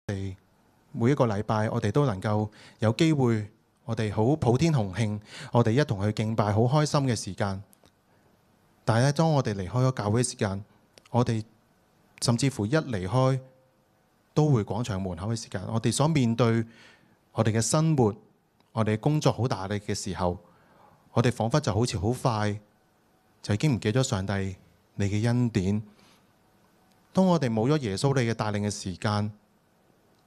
哋每一個禮拜，我哋都能夠有機會，我哋好普天同慶，我哋一同去敬拜，好開心嘅時間。但係咧，當我哋離開咗教會嘅時間，我哋甚至乎一離開都會廣場門口嘅時間，我哋所面對我哋嘅生活，我哋工作好大力嘅時候，我哋彷彿就好似好快就已經唔記得上帝你嘅恩典。當我哋冇咗耶穌你嘅帶領嘅時間，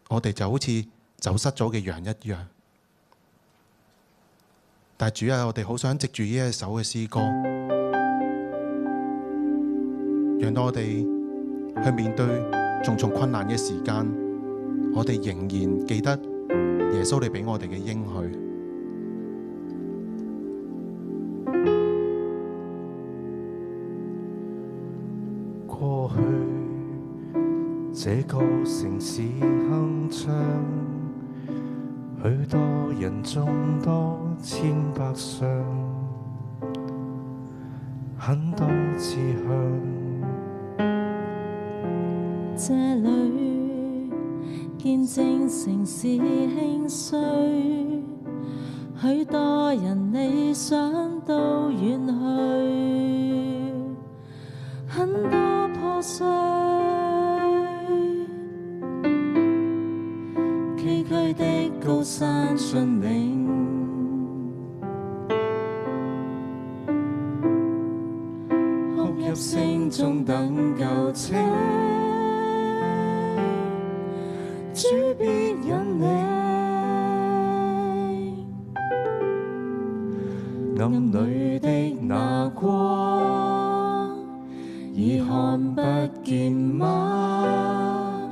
我哋就好似走失咗嘅羊一樣。但係主啊，我哋好想藉住呢一首嘅詩歌，讓到我哋去面對重重困難嘅時間，我哋仍然記得耶穌你俾我哋嘅應許。過去這個城市鏗鏘，許多人眾多千百雙，很多志向。這裏見證城市興衰，許多人理想都遠去，很多破碎，崎嶇的高山峻嶺，哭泣聲中等救清。主必引領，暗裏的那光，已看不見嗎？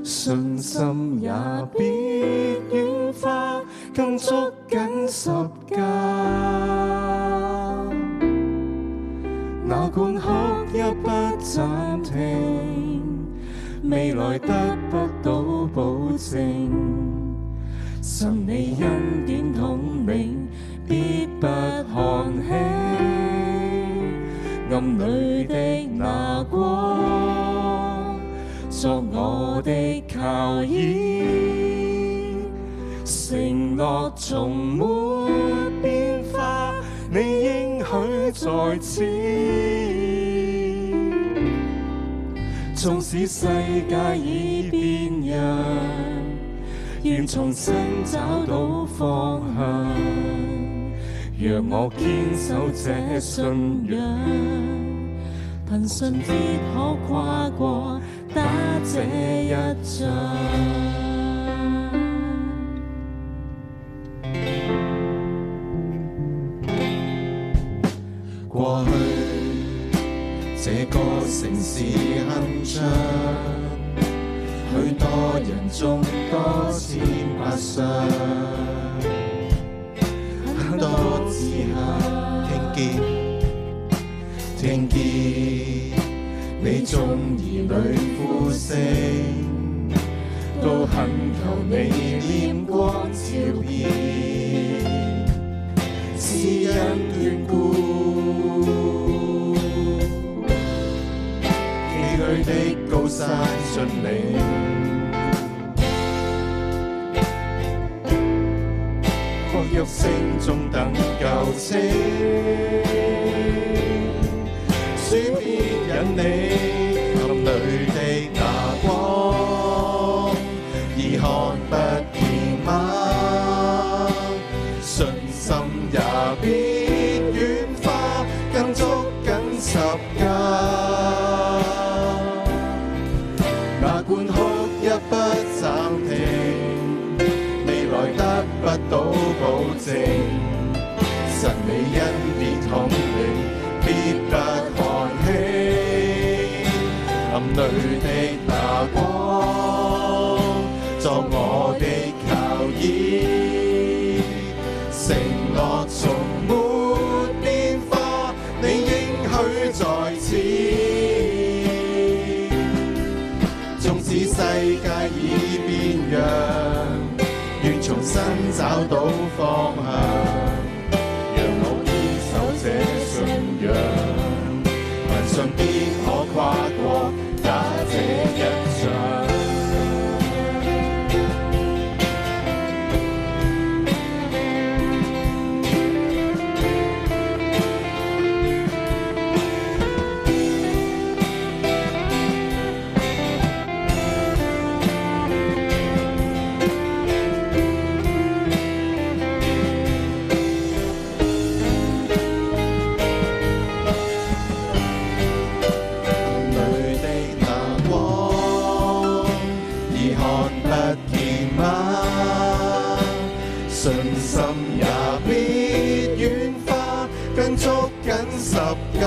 信心也必軟化，更捉緊十架。哪管哭泣不暫停，未來得不到保證，神你恩典統領，必不看輕。暗裏的那光，作我的靠倚，承諾從沒變化，你應許在此。縱使世界已變樣，願重新找到方向，讓我堅守這信仰，憑信必可跨過打這一仗。過去這個城市鏗鏘，許多人眾多千百雙，很多志向聽見你眾兒女呼聲，都懇求你臉光照遍，施恩眷顧。崎嶇的高山峻嶺，哭泣聲中等救清，主必引領，暗裏的那光，已看不見嗎？信心也必軟化，更捉緊十架。管哭泣不暫停，未來得不到保證，神你恩典統領，必不看輕。暗裏的那光，作我的靠倚，承諾從沒變化，你應許在此。縱使世界已變樣，願重新找到方向，讓我堅守這信仰，憑信必可跨過打這一仗。家。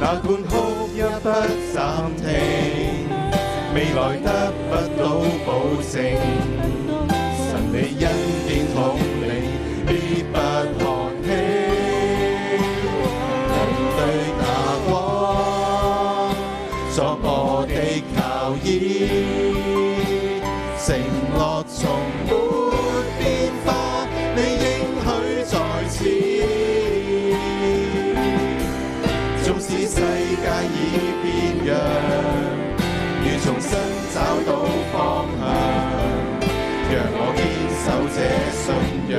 哪管哭泣不暫停，未來得不到保證。神你恩典統領，必不看輕。人對那光作我的靠依，承諾從沒變化，你應許在此。縱使世界已變樣，如重新找到方向，讓我堅守這信仰，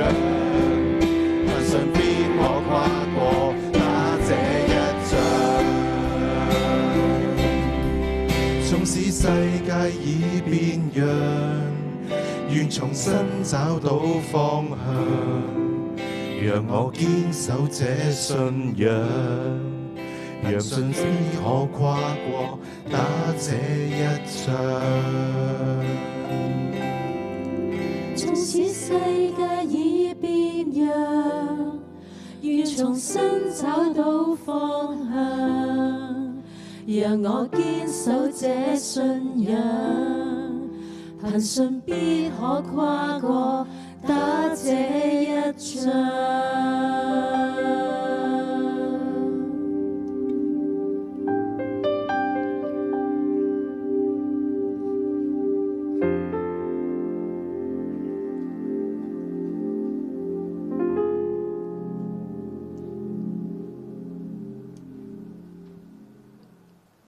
憑信必可跨過那這一仗。縱使世界已變樣，願重新找到方向，讓我堅守這信仰，讓信必可跨過打這一仗。縱使世界已變樣，願重新找到方向，讓我堅守這信仰，憑信必可跨過打這